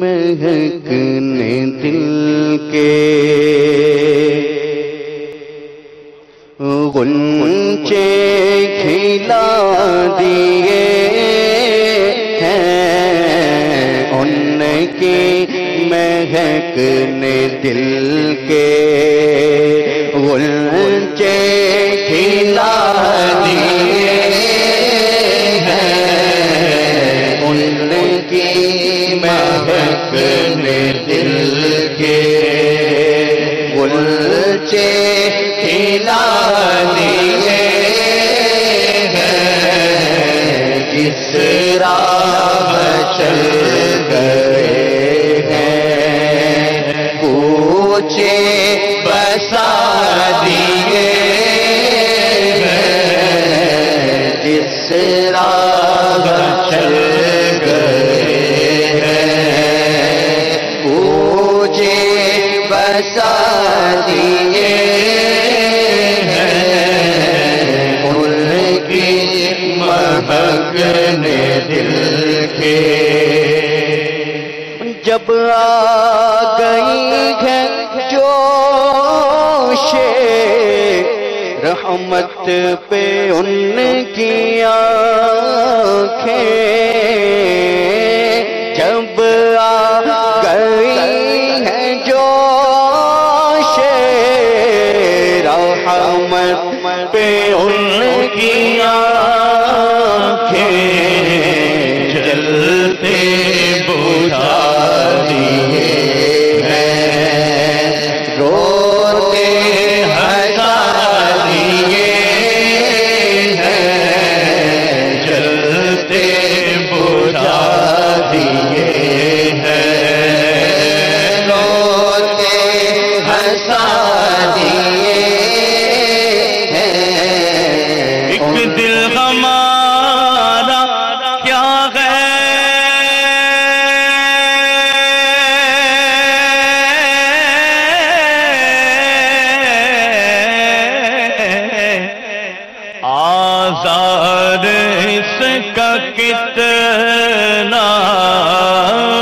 مہکنے دل کے غنچے کھلا دیے ہیں، ان کی مہکنے دل کے غنچے کھلا دیے ہیں، ان کی مہکنے دل کے غنچے کھلا دیے ہیں، جس راہ چل گئے ہیں کوچے بسا دیے ہیں، جس راہ چل گئے ہیں کوچے بسا دیے مہکنے دل کے۔ جب آ گئی ہے جوش رحمت پہ ان کی آنکھیں، جب آ گئی ہے جوش رحمت پہ ان کی جلتے بجھا دیے ہیں، روتے ہنسا دیے ہیں، جلتے بجھا دیے ہیں، روتے ہنسا دیے ہیں۔ ایک دل ہمارا کیا ہے آزار اس کا کتنا،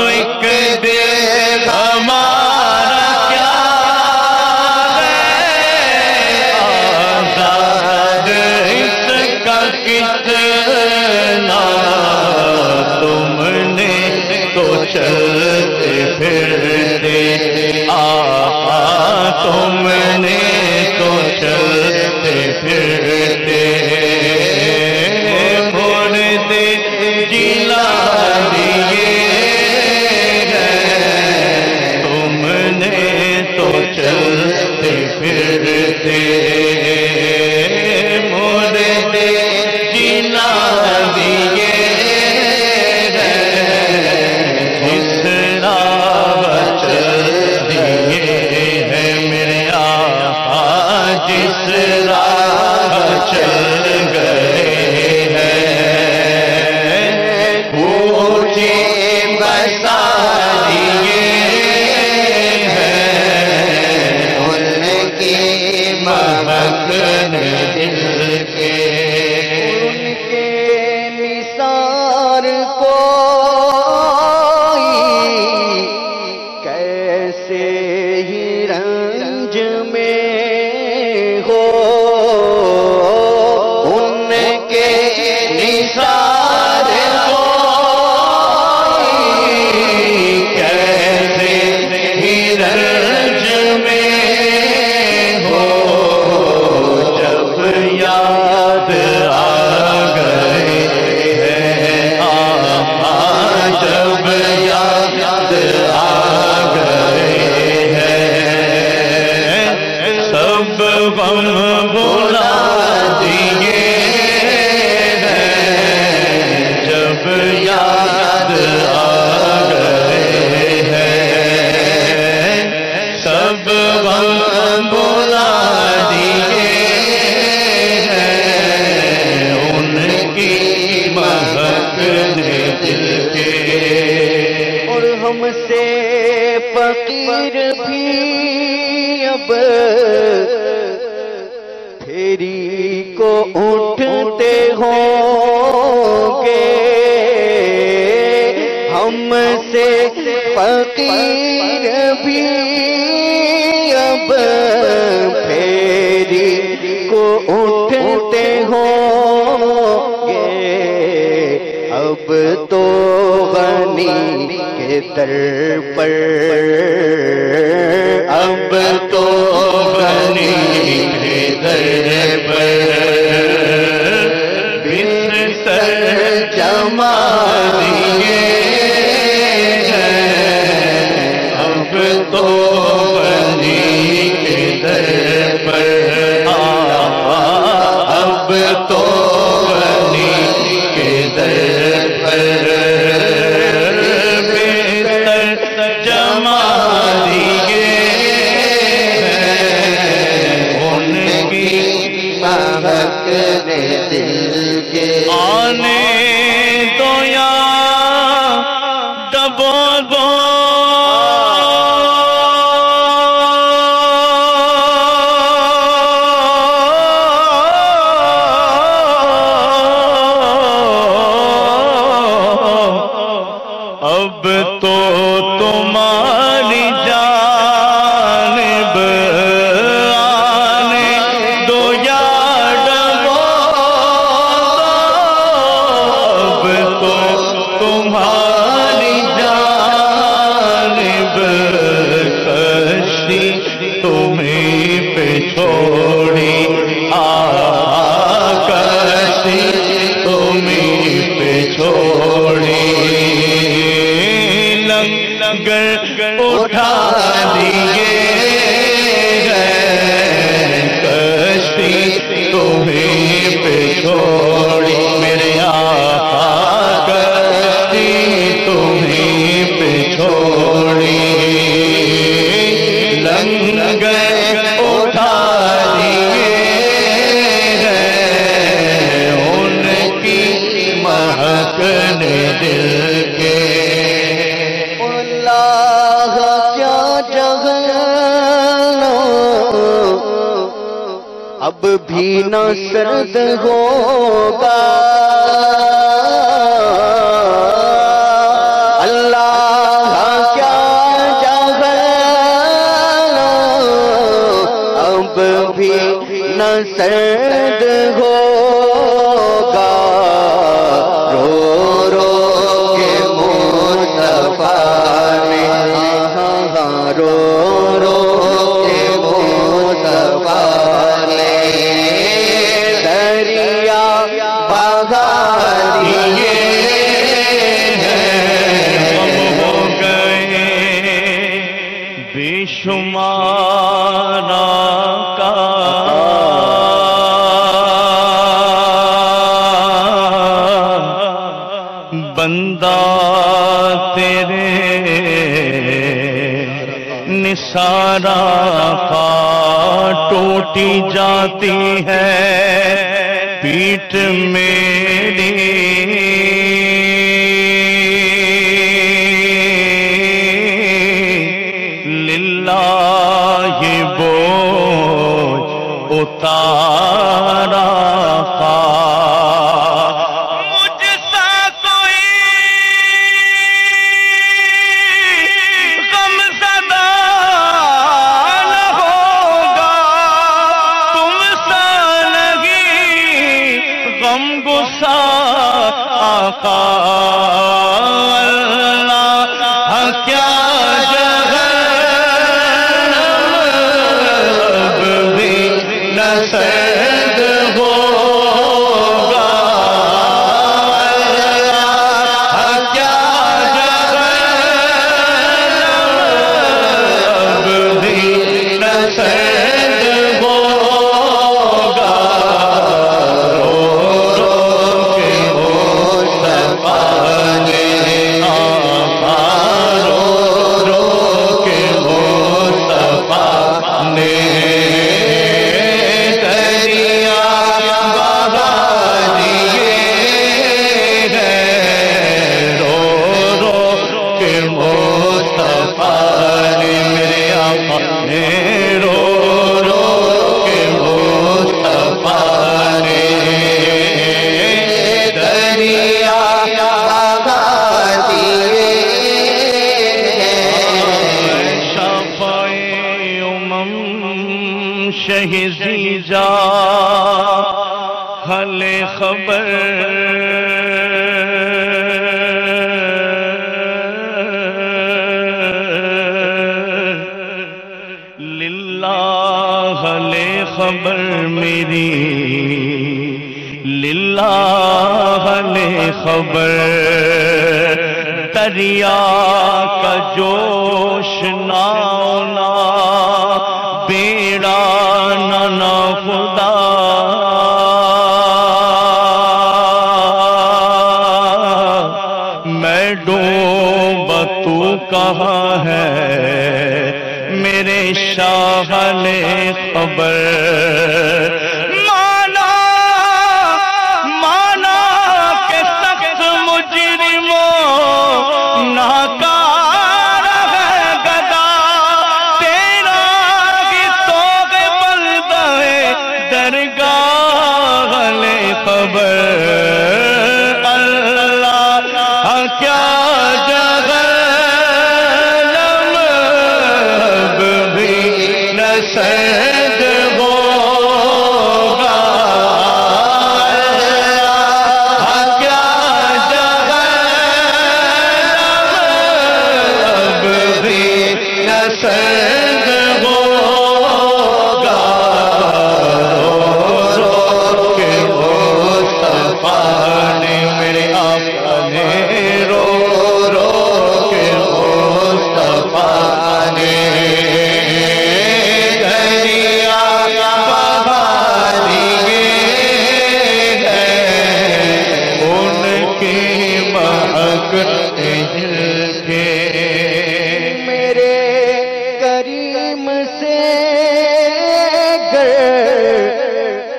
ایک دل ہمارا کیا ہے آزار اس کا کتنا، تم نے تو چلتے پھرتے آقا، تم نے تو چلتے پھرتے مردے جلا دیے ہیں، تم نے تو چلتے پھرتے مردے جلا دیے ہیں، جس راہ چل دیے ہیں میرے آقا، جس راہ چل گئے ہیں کوچے بسا دیے ہیں، ان کی مہکنے دل کے، ان کے نثار کوئی کیسے ہی رنج میں ہو، ان کے نثار کوئی کیسے ہی رنج میں ہو، جب یاد آ گئے ہیں آقا، جب یاد آ گئے ہیں سب غم بھلا دیے ہیں، جب یاد آ گئے ہیں سب غم بھلا دیے ہیں، ان کی مہکنے دل کے۔ اور ہم سے فقیر بھی اب پھیری کو اٹھتے ہوں گے، ہم ہم سے فقیر بھی اب پھیری کو اٹھتے ہوں گے، اب تو غنی کے در پر، اب تو غنی کے در پر بستر جما دیے ہیں، اب تو غنی کے در پر، اب تو غنی کے در پر بستر جما دیے ہیں، ان کی مہک نے دل کے آنے دو یا دبو دو، اب تو تمہاری جانب آنے دو یا ڈبو، اب تو تمہاری جانب کشتی تمہیں پہ چھوڑی، کشتی تمہیں پہ چھوڑی، لنگر اٹھا دیے ہیں، کشتی تمہیں پہ چھوڑی میرے آقا، کشتی تمہیں پہ چھوڑی، لنگر اٹھا دیے ہیں، ان کی مہک نے دل کے اب بھی نہ سرد ہوگا، اللہ کیا جہل، اب بھی نہ سرد ہوگا، رو رو کے مصطفیٰ نے، رو رو کے مصطفیٰ دریا بہا دیے ہیں، ہو گئے بے شمار کا بندہ تیرے نثارا کا ٹوٹی جاتی ہے پیٹھ میری، للہ یہ بوجھ اتارا کا، آقا اللہ کیا جہنم اب بھی نہ سرد ہوگا، اللہ کیا جہنم اب بھی نہ سرد ہوگا، دریا بہا دیے شہزی جا حل خبر للہ حل خبر میری للہ حل خبر دریا کا جوش نانا بیڑا نانا خدا میں ڈوبا تو کہاں ہے میرے شاہ نے خبر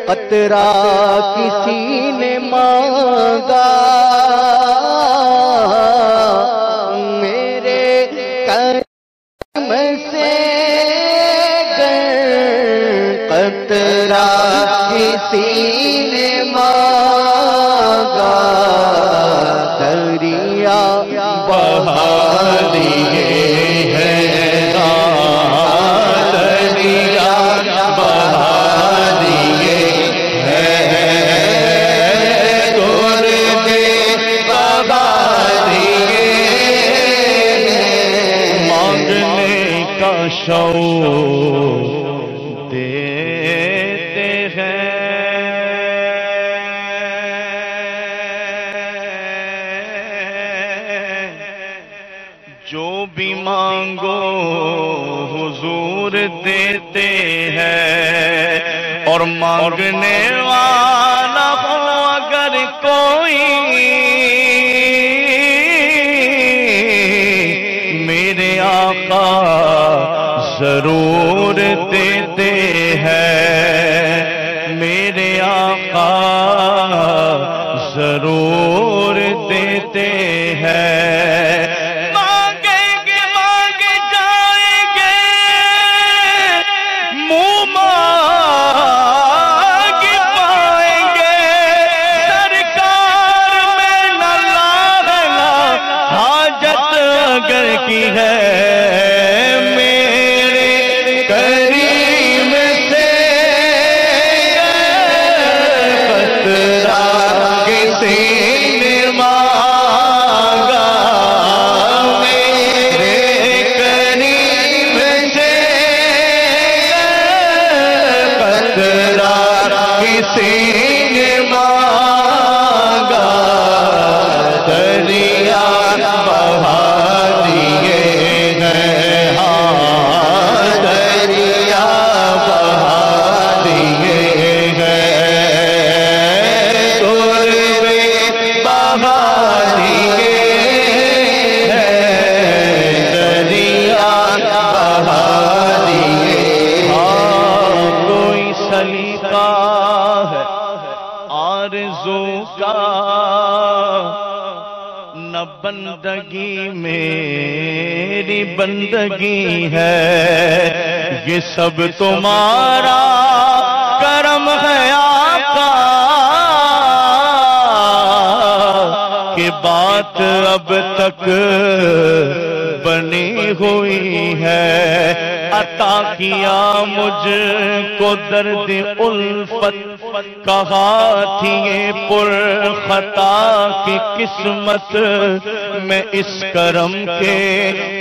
قطرہ کسی نے مانگا میرے کرم سے قطرہ کسی نے مانگا دریا بہا دیے دیتے ہیں جو بھی مانگو حضور دیتے ہیں اور مانگنے والا ہو اگر کوئی میرے آقا ضرور دیتے ہیں میرے آقا ضرور دیتے ہیں مانگیں گے مانگ جائیں گے منہ مانگ پائیں گے سرکار میں نہ لاغنا حاجت اگر کی ہے بندگی میری بندگی ہے یہ سب تمہارا کرم ہے آقا کہ بات اب تک بنی ہوئی ہے، عطا کیا مجھ کو درد الفت، کہا تھی یہ پر خطا کی قسمت، میں اس کرم کے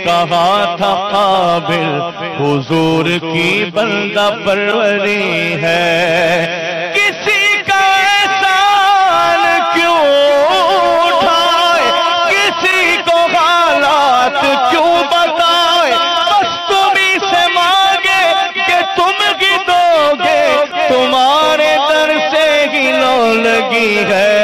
کہا تھا قابل، حضور کی بندہ پروری ہے، کسی کا احسان کیوں اٹھائے، کسی کو حالات کیوں بتائے، بس تم ہی سے مانگے کہ تم ہی دو گے، تمہارے در سے ہی لو لگی ہے،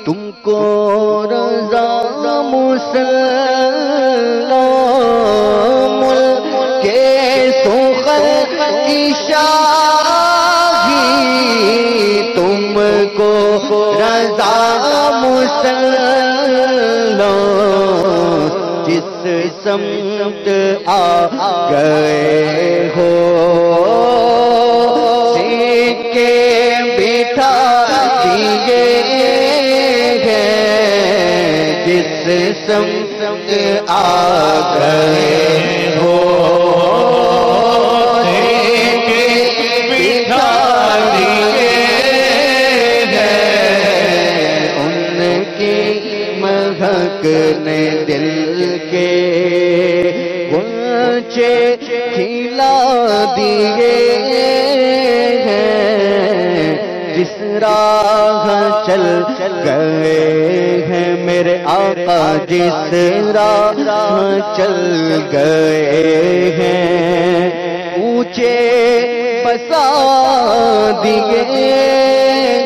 تم کو رضا مسلم ملک سخن کی شاہی، تم کو رضا مسلم جس سمت آ گئے ہو، سکے بٹھا دیے جس سمت آ گئے ہو، بٹھا دیے ہیں، ان کی مہک نے دل کے غنچے کھلا دیے ہیں، جس راہ چل گئے ہیں میرے آقا، جس راہ چل گئے ہیں، اونچے بسا دیے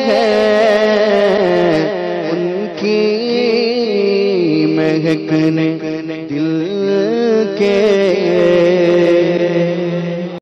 ہیں، ان کی مہک نے